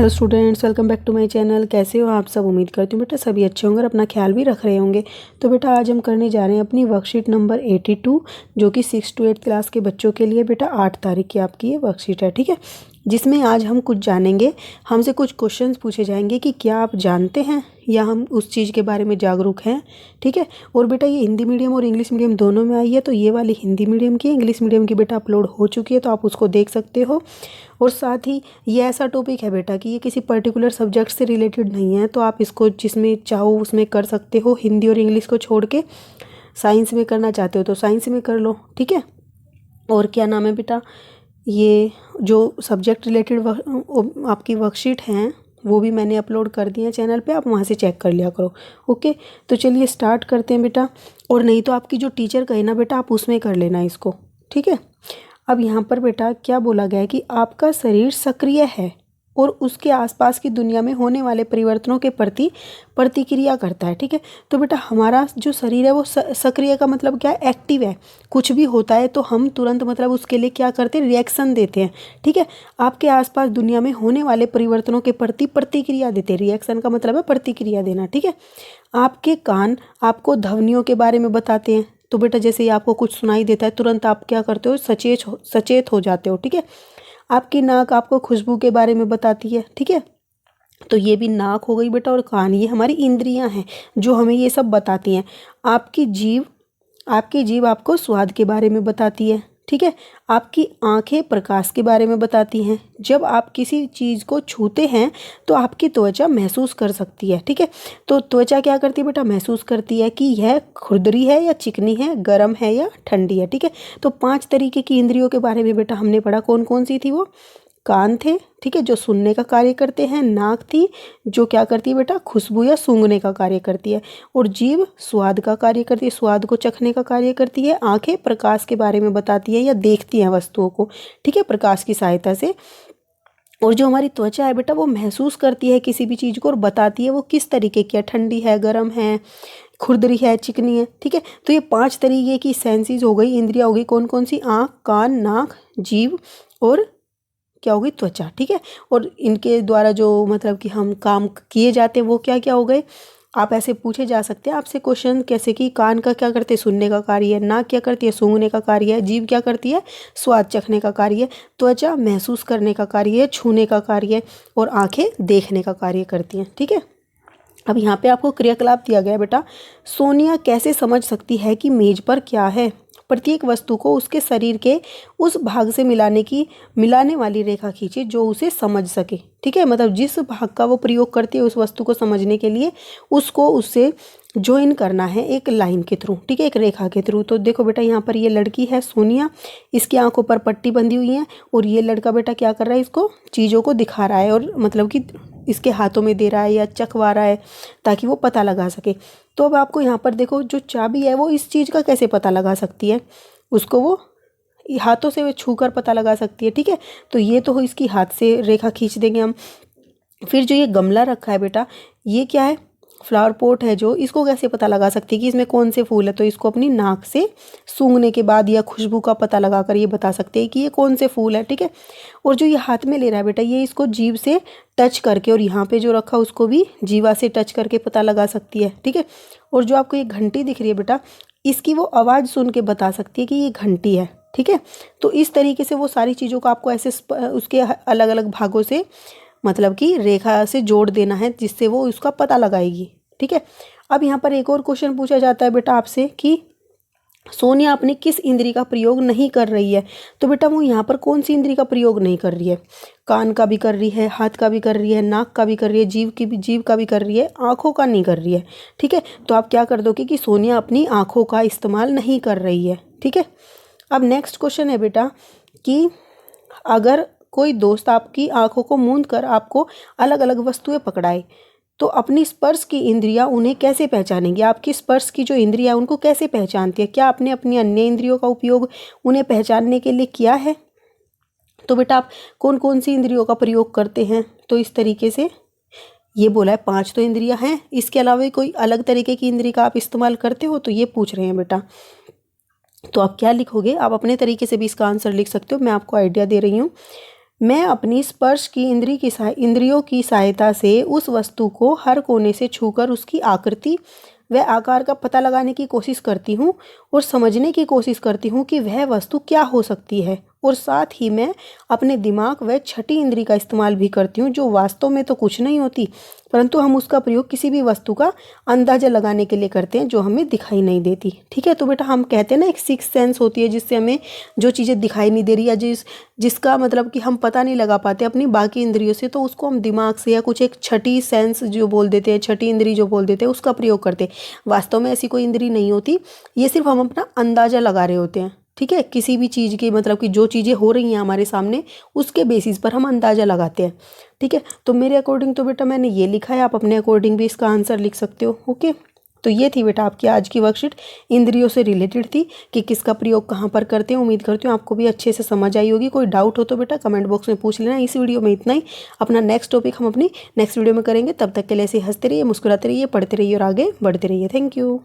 Hello students, welcome back to my channel. कैसे हो आप सब? उम्मीद करती हूँ बेटा सभी अच्छे होंगे और अपना ख्याल भी रख रहे होंगे। तो बेटा आज हम करने जा रहे हैं अपनी वर्कशीट नंबर 82, जो कि 6 to 8 क्लास के बच्चों के लिए बेटा 8 तारीख की आपकी ये वर्कशीट है। ठीक है, जिसमें आज हम कुछ जानेंगे, हमसे कुछ क्वेश्चंस पूछे जाएंगे कि क्या आप जानते हैं या हम उस चीज़ के बारे में जागरूक हैं। ठीक है, और बेटा ये हिंदी मीडियम और इंग्लिश मीडियम दोनों में आई है। तो ये वाली हिंदी मीडियम की, इंग्लिश मीडियम की बेटा अपलोड हो चुकी है, तो आप उसको देख सकते हो। और साथ ही ये ऐसा टॉपिक है बेटा कि ये किसी पर्टिकुलर सब्जेक्ट से रिलेटेड नहीं है, तो आप इसको जिसमें चाहो उसमें कर सकते हो। हिंदी और इंग्लिश को छोड़ के साइंस में करना चाहते हो तो साइंस में कर लो। ठीक है, और क्या नाम है बेटा, ये जो सब्जेक्ट रिलेटेड आपकी वर्कशीट हैं वो भी मैंने अपलोड कर दी है चैनल पे, आप वहाँ से चेक कर लिया करो। ओके, तो चलिए स्टार्ट करते हैं बेटा। और नहीं तो आपकी जो टीचर कहे ना बेटा, आप उसमें कर लेना इसको। ठीक है, अब यहाँ पर बेटा क्या बोला गया है कि आपका शरीर सक्रिय है और उसके आसपास की दुनिया में होने वाले परिवर्तनों के प्रति प्रतिक्रिया करता है। ठीक है, तो बेटा हमारा जो शरीर है वो सक्रिय का मतलब क्या है? एक्टिव है। कुछ भी होता है तो हम तुरंत मतलब उसके लिए क्या करते हैं? रिएक्शन देते हैं। ठीक है, आपके आसपास दुनिया में होने वाले परिवर्तनों के प्रति प्रतिक्रिया देते हैं। रिएक्शन का मतलब है प्रतिक्रिया देना। ठीक है, आपके कान आपको ध्वनियों के बारे में बताते हैं। तो बेटा जैसे ही आपको कुछ सुनाई देता है तुरंत आप क्या करते हो? सचेत हो जाते हो। ठीक है, आपकी नाक आपको खुशबू के बारे में बताती है। ठीक है, तो ये भी नाक हो गई बेटा, और कान ये हमारी इंद्रियां हैं जो हमें ये सब बताती हैं। आपकी जीभ आपको स्वाद के बारे में बताती है। ठीक है, आपकी आंखें प्रकाश के बारे में बताती हैं। जब आप किसी चीज़ को छूते हैं तो आपकी त्वचा महसूस कर सकती है। ठीक है, तो त्वचा क्या करती है बेटा? महसूस करती है कि यह खुरदरी है या चिकनी है, गर्म है या ठंडी है। ठीक है, तो 5 तरीके की इंद्रियों के बारे में बेटा हमने पढ़ा। कौन कौन सी थी वो? कान थे, ठीक है, जो सुनने का कार्य करते हैं। नाक थी, जो क्या करती है बेटा? खुशबू या सूंघने का कार्य करती है। और जीभ स्वाद का कार्य करती है, स्वाद को चखने का कार्य करती है। आंखें प्रकाश के बारे में बताती है या देखती हैं वस्तुओं को, ठीक है, प्रकाश की सहायता से। और जो हमारी त्वचा है बेटा वो महसूस करती है किसी भी चीज़ को और बताती है वो किस तरीके की है, ठंडी है, गर्म है, खुरदरी है, चिकनी है। ठीक है, तो ये 5 तरीके की सेंसेस हो गई, इंद्रियां हो गई। कौन कौन सी? आँख, कान, नाक, जीभ और क्या होगी? त्वचा। ठीक है, और इनके द्वारा जो मतलब कि हम काम किए जाते हैं वो क्या क्या हो गए? आप ऐसे पूछे जा सकते हैं आपसे क्वेश्चन, कैसे कि कान का क्या करते हैं? सुनने का कार्य है। नाक क्या करती है? सूंघने का कार्य है। जीभ क्या करती है? स्वाद चखने का कार्य है। त्वचा महसूस करने का कार्य है, छूने का कार्य है। और आंखें देखने का कार्य करती हैं। ठीक है, अब यहाँ पे आपको क्रियाकलाप दिया गया है बेटा। सोनिया कैसे समझ सकती है कि मेज पर क्या है? प्रत्येक वस्तु को उसके शरीर के उस भाग से मिलाने वाली रेखा खींचे जो उसे समझ सके। ठीक है, मतलब जिस भाग का वो प्रयोग करती है उस वस्तु को समझने के लिए उसको उससे ज्वाइन करना है एक लाइन के थ्रू। ठीक है, एक रेखा के थ्रू। तो देखो बेटा यहाँ पर ये लड़की है सोनिया, इसकी आंखों पर पट्टी बंधी हुई है और ये लड़का बेटा क्या कर रहा है? इसको चीज़ों को दिखा रहा है और मतलब कि इसके हाथों में दे रहा है या चखवा रहा है ताकि वो पता लगा सके। तो अब आपको यहाँ पर देखो, जो चाबी है वो इस चीज़ का कैसे पता लगा सकती है? उसको वो हाथों से छू कर पता लगा सकती है। ठीक है, तो ये तो इसकी हाथ से रेखा खींच देंगे हम। फिर जो ये गमला रखा है बेटा, ये क्या है? फ्लावर पॉट है जो, इसको कैसे पता लगा सकती है कि इसमें कौन से फूल है? तो इसको अपनी नाक से सूंघने के बाद या खुशबू का पता लगाकर ये बता सकते हैं कि ये कौन से फूल है। ठीक है, और जो ये हाथ में ले रहा है बेटा, ये इसको जीभ से टच करके, और यहाँ पे जो रखा उसको भी जीवा से टच करके पता लगा सकती है। ठीक है, और जो आपको ये घंटी दिख रही है बेटा, इसकी वो आवाज़ सुन के बता सकती है कि ये घंटी है। ठीक है, तो इस तरीके से वो सारी चीज़ों को आपको ऐसे उसके अलग अलग भागों से मतलब कि रेखा से जोड़ देना है जिससे वो उसका पता लगाएगी। ठीक है, अब यहाँ पर एक और क्वेश्चन पूछा जाता है बेटा आपसे कि सोनिया अपनी किस इंद्री का प्रयोग नहीं कर रही है? तो बेटा वो यहाँ पर कौन सी इंद्री का प्रयोग नहीं कर रही है? कान का भी कर रही है, हाथ का भी कर रही है, नाक का भी कर रही है, जीभ का भी कर रही है, आँखों का नहीं कर रही है। ठीक है, तो आप क्या कर दोगे कि सोनिया अपनी आँखों का इस्तेमाल नहीं कर रही है। ठीक है, अब नेक्स्ट क्वेश्चन है बेटा कि अगर कोई दोस्त आपकी आंखों को मूंद कर आपको अलग अलग वस्तुएं पकड़ाए तो अपनी स्पर्श की इंद्रियां उन्हें कैसे पहचानेंगी? आपकी स्पर्श की जो इंद्रियां उनको कैसे पहचानती है? क्या आपने अपनी अन्य इंद्रियों का उपयोग उन्हें पहचानने के लिए किया है? तो बेटा आप कौन कौन सी इंद्रियों का प्रयोग करते हैं? तो इस तरीके से ये बोला है 5 तो इंद्रियां हैं, इसके अलावा कोई अलग तरीके की इंद्री का आप इस्तेमाल करते हो? तो ये पूछ रहे हैं बेटा। तो आप क्या लिखोगे? आप अपने तरीके से भी इसका आंसर लिख सकते हो, मैं आपको आइडिया दे रही हूँ। मैं अपनी स्पर्श की इंद्रियों की सहायता से उस वस्तु को हर कोने से छूकर उसकी आकृति व आकार का पता लगाने की कोशिश करती हूँ और समझने की कोशिश करती हूँ कि वह वस्तु क्या हो सकती है। और साथ ही मैं अपने दिमाग व छठी इंद्री का इस्तेमाल भी करती हूँ, जो वास्तव में तो कुछ नहीं होती, परंतु हम उसका प्रयोग किसी भी वस्तु का अंदाज़ा लगाने के लिए करते हैं जो हमें दिखाई नहीं देती। ठीक है, तो बेटा हम कहते हैं ना एक सिक्स सेंस होती है जिससे हमें जो चीज़ें दिखाई नहीं दे रही या जिसका मतलब कि हम पता नहीं लगा पाते अपनी बाकी इंद्रियों से, तो उसको हम दिमाग से या कुछ एक छठी सेंस जो बोल देते हैं, छठी इंद्री जो बोल देते हैं, उसका प्रयोग करते हैं। वास्तव में ऐसी कोई इंद्री नहीं होती, ये सिर्फ हम अपना अंदाज़ा लगा रहे होते हैं। ठीक है, किसी भी चीज़ की मतलब कि जो चीज़ें हो रही हैं हमारे सामने उसके बेसिस पर हम अंदाज़ा लगाते हैं। ठीक है, तो मेरे अकॉर्डिंग तो बेटा मैंने ये लिखा है, आप अपने अकॉर्डिंग भी इसका आंसर लिख सकते हो। ओके, तो ये थी बेटा आपकी आज की वर्कशीट, इंद्रियों से रिलेटेड थी कि किसका प्रयोग कहाँ पर करते हैं। उम्मीद करती हूँ आपको भी अच्छे से समझ आई होगी। कोई डाउट हो तो बेटा कमेंट बॉक्स में पूछ लेना। इस वीडियो में इतना ही, अपना नेक्स्ट टॉपिक हम अपनी नेक्स्ट वीडियो में करेंगे। तब तक के लिए ऐसे हंसते रहिए, मुस्कुराते रहिए, पढ़ते रहिए और आगे बढ़ते रहिए। Thank you.